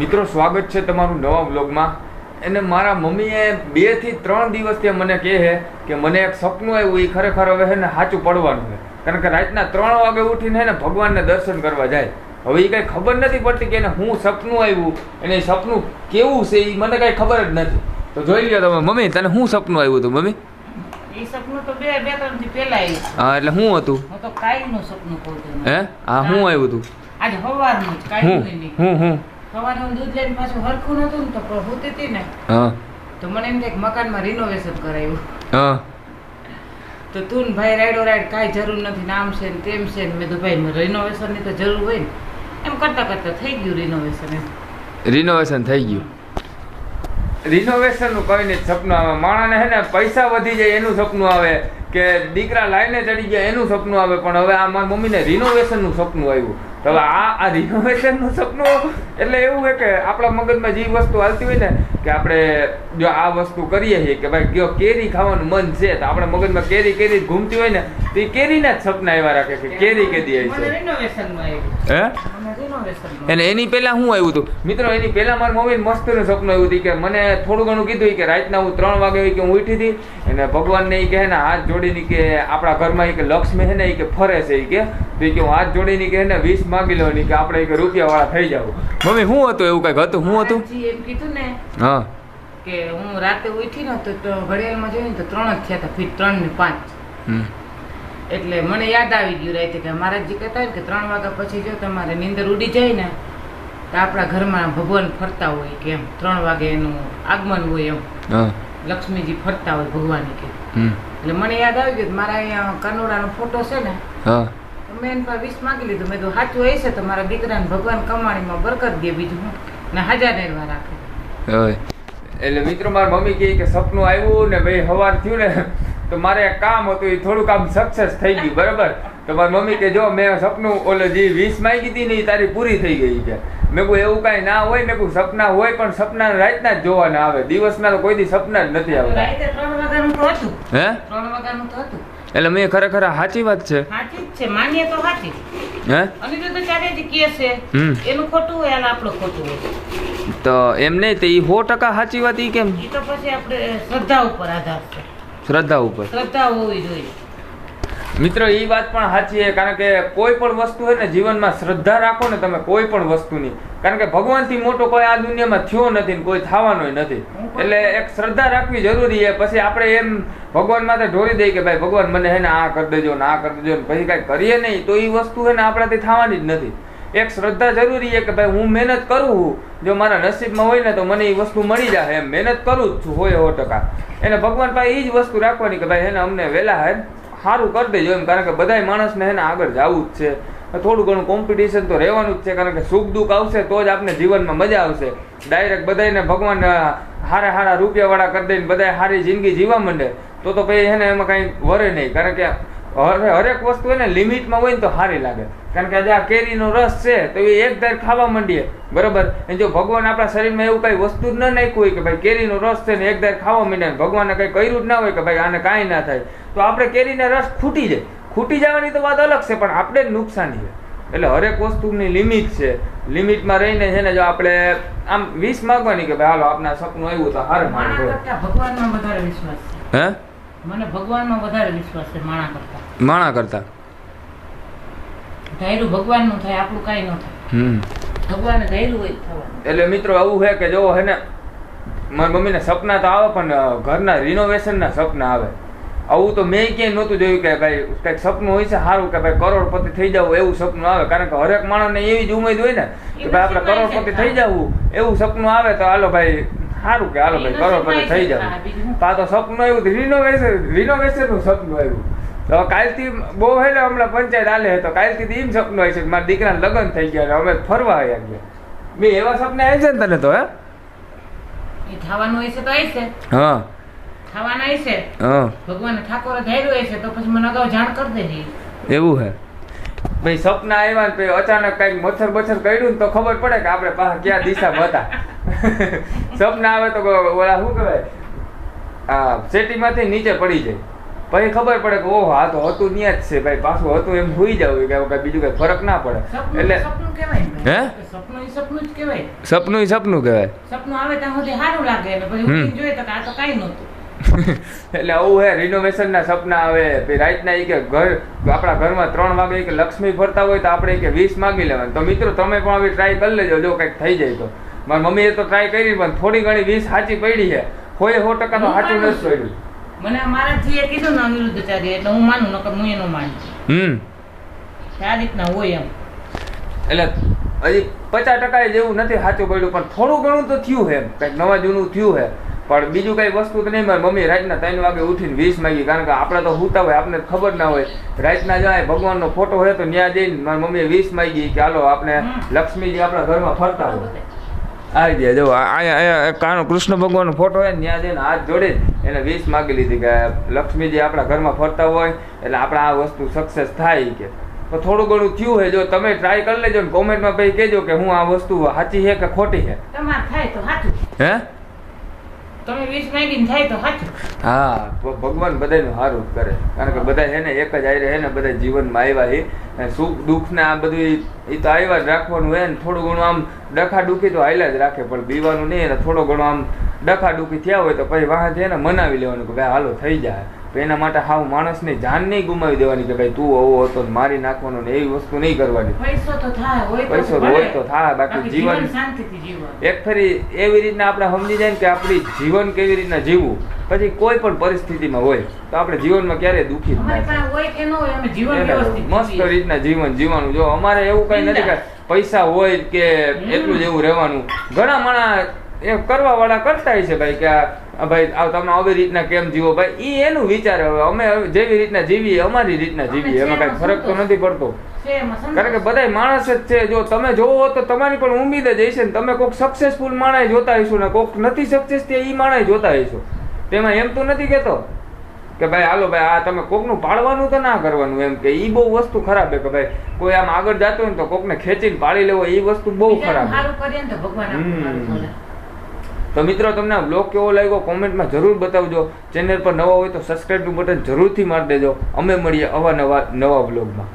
મિત્રો સ્વાગત છે તમારું નવા વ્લોગમાં. અને મારા મમ્મીએ 2 થી 3 દિવસથી મને કહે છે કે મને એક સપનું આવ્યું, એ ખરેખર હવે છે ને સાચું પડવાનું છે. કારણ કે રાતના 3 વાગે ઉઠીને ને ભગવાનને દર્શન કરવા જાય. હવે એ કંઈ ખબર નથી પડતી કે એને હું સપનું આવ્યું અને એ સપનું કેવું છે એ મને કાંઈ ખબર જ નથી. તો જોઈ લો તમે. મમ્મી તને શું સપનું આવ્યું હતું મમ્મી? એ સપનું તો બે 3 દી પહેલા આવ્યું. હા એટલે શું હતું? હું તો કાઈનું સપનું કહું છું. હે? હા શું આવ્યું હતું? આજે સવારનું જ કાઈનું નહીં. હું સવારનું દૂધ લઈને પાછું હરખું નતું ને તો હોતી હતી ને. હા તો મને એમ થાય કે મકાનમાં રિનોવેશન કરાવ્યું. હા તો તું ને ભાઈ રાઈડો રાઈડ કાંઈ જરૂર નથી, નામ છે ને તેમ છે ને. મેં તો ભાઈ રિનોવેશનની તો જરૂર હોય ને. એમ કરતા કરતા થઈ ગયું રિનોવેશન. એમ રિનોવેશન થઈ ગયું. રિનોવેશનનું કઈ નહીં સપનું આવે. માણસને હે ને પૈસા વધી જાય એનું સપનું આવે, કે દીકરા લાઈને ચડી ગયા એનું સપનું આવે. પણ હવે આ મારી મમ્મીને રિનોવેશનનું સપનું આવ્યું. તો હવે આ રિનોવેશનનું સપનું એટલે એવું છે કે આપણા મગજમાં જે વસ્તુ હાલતી હોય ને કે આપણે જો આ વસ્તુ કરીએ છીએ કે ભાઈ જો કેરી ખાવાનું મન છે તો આપણે મગજમાં કેરી ઘૂમતી હોય ને તો એ કેરીના જ સપના એવા રાખે કે કેરી કેદી આવી છે. હે અને એની પહેલા શું આવ્યું હતું મિત્રો? એની પહેલા મારી મમ્મીને મસ્તનું સપનું આવ્યું હતું કે મને થોડું ઘણું કીધું કે રાતના હું 3 વાગે કે હું ઉઠી હતી અને ભગવાનને એ કહે ને હાથ જોડીને કે આપણા ઘરમાં કે લક્ષ્મી છે ને એ કે ફરે છે એ કે તો એ કે હું હાથ જોડીને કે ને 20 માગી લો ને કે આપણે કે રૂપિયાવાળા થઈ જાવ. મમ્મી શું હતું એવું કંઈક હતું? શું હતું? એમ કીધું ને હા કે હું રાતે ઉઠી ને તો ઘડિયાળમાં જોઈને તો 3 જ થયા હતા, ફીટ 3 ને 5. એટલે મને યાદ આવી ગયું રાતે કે મહારાજજી કહેતા હોય કે 3 વાગ્યા પછી જો તમારે નીંદર ઉડી જાય ને તો આપણા ઘરમાં ભગવાન ફરતા હોય કે એમ 3 વાગે એનું આગમન હોય એમ. લક્ષ્મીજી ફરતા હોય ભગવાન કે. એટલે મને યાદ આવી ગયું મારા અહીંયા કનોડાનો ફોટો છે ને, મેં એની પાસે 20 માગી લીધું. મેં તો સાચું હોય છે તો મારા દીકરાને ભગવાન કમાણીમાં બરકત દે, બીજું હું ને 1000 નિર્વા રાખે. એટલે મિત્રો મારી મમ્મી કહે કે સપનું આવ્યું ને ભાઈ સવાર થયું ને તો મારે એક કામ હતું એ થોડું કામ સક્સેસ થઈ ગયું. બરાબર. તો મારી મમ્મી કે જો મેં સપનું ઓલે જે 20 માંગી હતી ને એ તારી પૂરી થઈ ગઈ છે. મેં કહું એવું કાંઈ ના હોય. મેં કહું સપના હોય પણ સપના રાતના જ જોવાના આવે, દિવસના તો કોઈ દી સપના જ નથી આવતા. રાતે 3 વાગ્યાનું તો હતું. હે 3 વાગ્યાનું તો હતું. એટલે મેં ખરેખર સાચી વાત છે. સાચી જ છે, માનીએ તો સાચી. હે અને તો ચારે જ કે છે એનું ખોટું હોય અને આપણું ખોટું હોય તો એમ નહીં તો એ 100% સાચી વાત. એ કેમ? એ તો પછી આપણે શ્રદ્ધા ઉપર આધાર છે. શ્રદ્ધા ઉપર શ્રદ્ધા હોવી જોઈએ મિત્રો. એ વાત પણ સાચી છે. કારણ કે કોઈ પણ વસ્તુ હોય ને જીવનમાં શ્રદ્ધા રાખો ને તમે કોઈ પણ વસ્તુની. કારણ કે ભગવાનથી મોટો કોઈ આ દુનિયામાં થયો નથી ને કોઈ થવાનો નથી. એટલે એક શ્રદ્ધા રાખવી જરૂરી છે. પછી આપણે એમ ભગવાન માટે ઢોળી દઈએ કે ભાઈ ભગવાન મને હે ને આ કરી દેજો ને આ કરી દેજો ને પછી કાંઈ કરીએ નહીં તો એ વસ્તુ છે ને આપણાથી થવાની જ નથી. એક શ્રદ્ધા જરૂરી છે કે ભાઈ હું મહેનત કરું, જો મારા નસીબમાં હોય ને તો મને એ વસ્તુ મળી જાય. એમ મહેનત કરું જ છું 100%. એને ભગવાન પાસે એ જ વસ્તુ રાખવાની કે ભાઈ એને અમને વહેલા હે સારું કરી દેજો એમ. કારણ કે બધાય માણસને એને આગળ જવું જ છે. થોડું ઘણું કોમ્પિટિશન તો રહેવાનું જ છે. કારણ કે સુખ દુઃખ આવશે તો જ આપણે જીવનમાં મજા આવશે. ડાયરેક્ટ બધાને ભગવાન હારા રૂપિયાવાળા કરી દઈને બધા સારી જિંદગી જીવવા માંડે તો પછી એને એમાં કાંઈ વરે નહીં. કારણ કે હરેક વસ્તુ એને લિમિટમાં હોય ને તો સારી લાગે. કારણ કે આજે આ કેરીનો રસ છે તો એ એક ધાર ખાવા માંડીએ. બરાબર. અને જો ભગવાન આપણા શરીરમાં એવું કઈ વસ્તુ જ ન નાખ્યું હોય કે ભાઈ કેરીનો રસ છે ને એક ધાર ખાવા માંડે, ભગવાને કંઈ કર્યું જ ના હોય કે ભાઈ આને કાંઈ ના થાય તો આપણે કેરીનો રસ ખૂટી જાય. ખૂટી જવાની તો વાત અલગ છે પણ આપણે જ નુકસાની છે. એટલે હરેક વસ્તુની લિમિટ છે. લિમિટમાં રહીને છે ને જો આપણે આમ 20 માગવાની કે ભાઈ હાલો આપના સપનું આવ્યું તો હારે ભગવાનમાં વધારે વિશ્વાસ છે. હે મને ભગવાનમાં વધારે વિશ્વાસ છે માણા કરતા. ધાર્યું ભગવાનનું થાય, આપણું કાંઈ ન થાય. ભગવાને ધાર્યું હોય થવાનું. એટલે મિત્રો આવું છે કે જો હે ને મારી મમ્મીને સપના તો આવે પણ ઘરના રિનોવેશનના સપના આવે. આવું તો મેં ક્યાંય નહોતું જોયું કે ભાઈ કંઈક સપનું હોય છે સારું કે ભાઈ કરોડપતિ થઈ જવું એવું સપનું આવે. કારણ કે હરેક માણસને એવી જ ઉમેદ હોય ને કે ભાઈ આપણે કરોડપતિ થઈ જવું એવું સપનું આવે તો હાલો ભાઈ સારું કે હાલો ભાઈ કરોડપતિ થઈ જવું. તો આ તો સપનું આવ્યું રિનોવેશનનું સપનું આવ્યું. તો કાલથી બહુ હે ને હમણાં પંચાયત હાલે તો કાલથી એમ સપનું આવે છે કે મારા દીકરાને લગ્ન થઈ ગયા અમે ફરવા આવ્યા ગયા. મેં એવા સપના આવે છે ને તને તો? હે થવાનું હોય છે તો આવી છે. હા થવાના આવી છે. ભગવાને ઠાકોરે ધાર્યું હોય છે તો પછી મને અગાઉ જાણ કરી દેજે. એવું હે ભાઈ સપના આવ્યા ને પછી અચાનક કઈક મચ્છર કર્યું ને તો ખબર પડે કે આપણે પાસે ક્યાં દિશામાં હતા. સપના આવે તો ઓલા શું કહેવાય સેટીમાંથી નીચે પડી જાય પછી ખબર પડે કે ઓહો આ તો હતું ત્યાં જ છે ભાઈ, પાછું હતું એમ હોઈ જવું કે કઈ બીજું કઈ ફરક ના પડે. એટલે સપનું કહેવાય હે સપનું ઈ સપનું જ કહેવાય. સપનું સપનું કહેવાય. સપનું આવે ત્યાં સુધી સારું લાગે અને પછી ઉઠીને જોઈએ તો કે આ તો કાંઈ નહોતું. એટલે આવું હે, રિનોવેશન ના સપના આવે. પછી રાતના ઈ કે ઘર આપણા ઘરમાં 3 વાગે કે લક્ષ્મી ફરતા હોય તો આપણે કે 20 માંગી લેવાનું. તો મિત્રો તમે પણ આવી ટ્રાય કરી લેજો, જો કંઈક થઈ જાય તો. મારી મમ્મીએ તો ટ્રાય કરી પણ થોડી ઘણી 20 સાચી પડી છે, 100% તો સાચું નથી પડ્યું. મને મારાથી એ કીધું ને અનિરુદ્ધાચાર્ય એટલે હું માનું, નકર હું એનો માનું. આ રીતના હોય એમ. એટલે હજી 50% જેવું નથી સાચું પડ્યું, પણ થોડું ઘણું તો થયું છે, કંઈક નવા જૂનું થયું છે. પણ બીજું કઈ વસ્તુ તો નહીં. મારી મમ્મી રાતના 3 વાગે ઉઠીને 20 માંગી, કારણ કે આપણે તો હુતા હોય, આપણને ખબર ના હોય. રાતના જાય ભગવાનનો ફોટો હોય તો ત્યાં જઈને મારી મમ્મીએ 20 માંગી કે હાલો આપણે લક્ષ્મીજી આપણા ઘરમાં ફરતા હોય. આવી ગયા જો અહીંયા કાનો કૃષ્ણ ભગવાનનો ફોટો હોય ને ત્યાં જઈને હાથ જોડી એને 20 માંગી લીધી કે લક્ષ્મીજી આપણા ઘરમાં ફરતા હોય એટલે આપણે આ વસ્તુ સક્સેસ થાય. કે તો થોડું ઘણું થયું હોય, જો તમે ટ્રાય કરી લેજો ને કોમેન્ટમાં પછી કહેજો કે હું આ વસ્તુ સાચી છે કે ખોટી છે. તમારે થાય તો સાચું. હે તમે 20 માંગીને થાય તો સાચું. હા, ભગવાન બધાનું સારું જ કરે, કારણ કે બધા છે ને એક જ આયરે છે ને બધા જીવનમાં આવ્યા છે. સુખ દુઃખ ને આ બધું એ તો આવ્યા જ રાખવાનું હોય ને. થોડું ઘણું આમ ડખા ડુખી તો હાલ્યા જ રાખે, પણ બીવાનું નહીં. અને થોડો ઘણો આમ ડખા ડુખી થયા હોય તો પછી વાહ છે ને મનાવી લેવાનું કે ભાઈ હાલો થઈ જાય. એના માટે હાવ માણસની જાન નહીં ગુમાવી દેવાની કે ભાઈ તું આવો હતો મારી નાખવાનું ને, એવી વસ્તુ નહીં કરવાની. પૈસો તો થાય, પૈસો હોય તો થાય, બાકી જીવન શાંતિથી જીવન. એક ફરી એવી રીતના આપણે સમજી જાય કે આપણી જીવન કેવી રીતના જીવવું. પછી કોઈ પણ પરિસ્થિતિમાં હોય તો આપણે જીવનમાં ક્યારેય દુઃખી જ ના થાય. હોય કે ન હોય અમે જીવન વ્યવસ્થિત મસ્ત રીતના જીવન જીવવાનું. જો અમારે એવું કઈ નથી કે પૈસા હોય કે એટલું જ એવું રહેવાનું. ઘણા માણા એ કરવા વાળા કરતા છે ભાઈ કે ભાઈ તમે આવી રીતના કેમ જીવો, ભાઈ એ એનું વિચાર. હવે અમે જેવી રીતના જીવીએ અમારી રીતના જીવીએ, એમાં કઈ ફરક તો નથી પડતો. કારણ કે બધા માણસ જ છે. જો તમે જોવો તો તમારી પણ ઉમ્મીદ જ હશે ને, તમે કોઈક સક્સેસફુલ માણસ જોતા હશો ને કોઈક નથી સક્સેસ તે એ માણસ જોતા હશો. તેમાં એમ તો નથી કેતો કે ભાઈ હાલો ભાઈ આ તમે કોકનું પાડવાનું તો ના કરવાનું, એમ કે એ બહુ વસ્તુ ખરાબ છે. કે ભાઈ કોઈ આમ આગળ જતો હોય ને તો કોકને ખેંચીને પાડી લેવો, એ વસ્તુ બહુ ખરાબ છે. તો મિત્રો તમને આ બ્લોગ કેવો લાગ્યો કોમેન્ટમાં જરૂર બતાવજો. ચેનલ પર નવા હોય તો સબસ્ક્રાઇબનું બટન જરૂરથી મારી દેજો. અમે મળીએ નવા બ્લોગમાં.